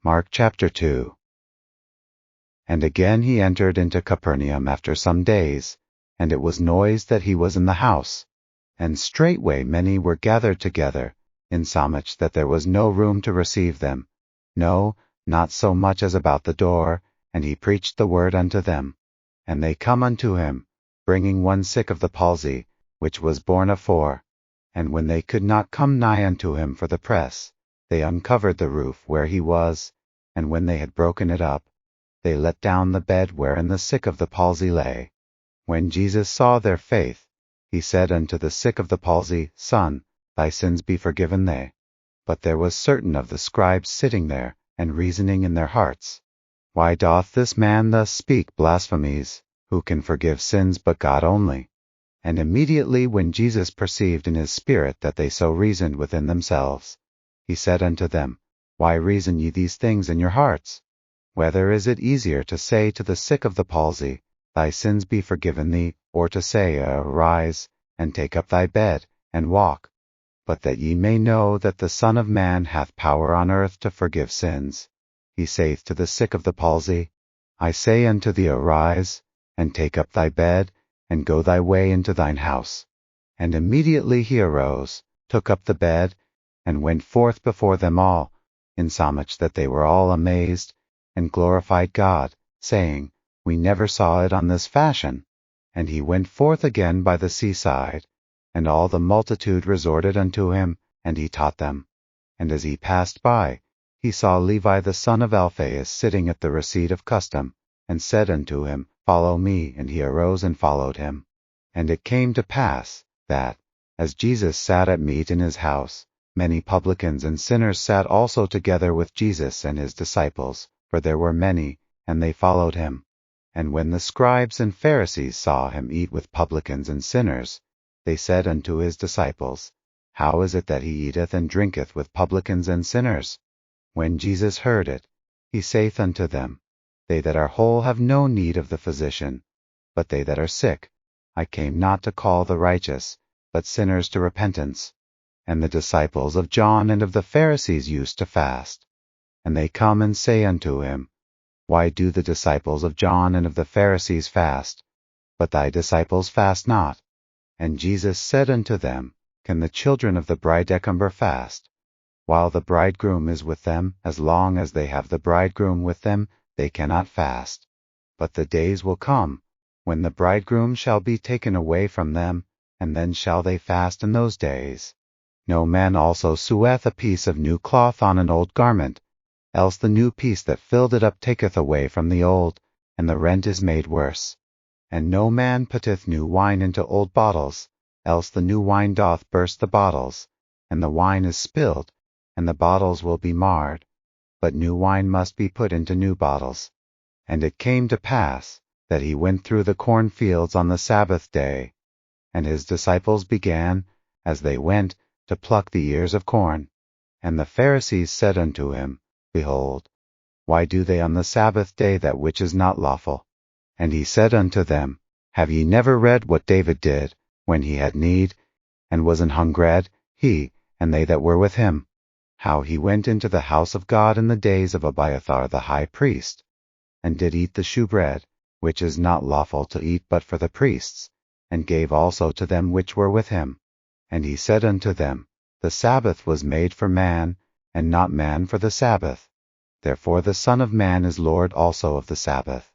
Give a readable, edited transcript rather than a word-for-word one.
Mark chapter 2. And again he entered into Capernaum after some days, and it was noised that he was in the house. And straightway many were gathered together, insomuch that there was no room to receive them, no, not so much as about the door, and he preached the word unto them. And they come unto him, bringing one sick of the palsy, which was borne afore. And when they could not come nigh unto him for the press, they uncovered the roof where he was, and when they had broken it up, they let down the bed wherein the sick of the palsy lay. When Jesus saw their faith, he said unto the sick of the palsy, Son, thy sins be forgiven thee. But there was certain of the scribes sitting there, and reasoning in their hearts, Why doth this man thus speak blasphemies? Who can forgive sins but God only? And immediately when Jesus perceived in his spirit that they so reasoned within themselves, he said unto them, Why reason ye these things in your hearts? Whether is it easier to say to the sick of the palsy, Thy sins be forgiven thee, or to say, Arise, and take up thy bed, and walk? But that ye may know that the Son of Man hath power on earth to forgive sins, he saith to the sick of the palsy, I say unto thee, Arise, and take up thy bed, and go thy way into thine house. And immediately he arose, took up the bed, and went forth before them all, insomuch that they were all amazed, and glorified God, saying, We never saw it on this fashion. And he went forth again by the seaside, and all the multitude resorted unto him, and he taught them. And as he passed by, he saw Levi the son of Alphaeus sitting at the receipt of custom, and said unto him, Follow me. And he arose and followed him. And it came to pass, that, as Jesus sat at meat in his house, many publicans and sinners sat also together with Jesus and his disciples, for there were many, and they followed him. And when the scribes and Pharisees saw him eat with publicans and sinners, they said unto his disciples, How is it that he eateth and drinketh with publicans and sinners? When Jesus heard it, he saith unto them, They that are whole have no need of the physician, but they that are sick. I came not to call the righteous, but sinners to repentance. And the disciples of John and of the Pharisees used to fast. And they come and say unto him, Why do the disciples of John and of the Pharisees fast, but thy disciples fast not? And Jesus said unto them, Can the children of the bridegroom fast, while the bridegroom is with them? As long as they have the bridegroom with them, they cannot fast. But the days will come, when the bridegroom shall be taken away from them, and then shall they fast in those days. No man also seweth a piece of new cloth on an old garment, else the new piece that filled it up taketh away from the old, and the rent is made worse. And no man putteth new wine into old bottles, else the new wine doth burst the bottles, and the wine is spilled, and the bottles will be marred. But new wine must be put into new bottles. And it came to pass, that he went through the cornfields on the Sabbath day, and his disciples began, as they went, to pluck the ears of corn. And the Pharisees said unto him, Behold, why do they on the Sabbath day that which is not lawful? And he said unto them, Have ye never read what David did, when he had need, and was an hungred, he, and they that were with him? How he went into the house of God in the days of Abiathar the high priest, and did eat the shewbread, which is not lawful to eat but for the priests, and gave also to them which were with him. And he said unto them, The Sabbath was made for man, and not man for the Sabbath. Therefore the Son of Man is Lord also of the Sabbath.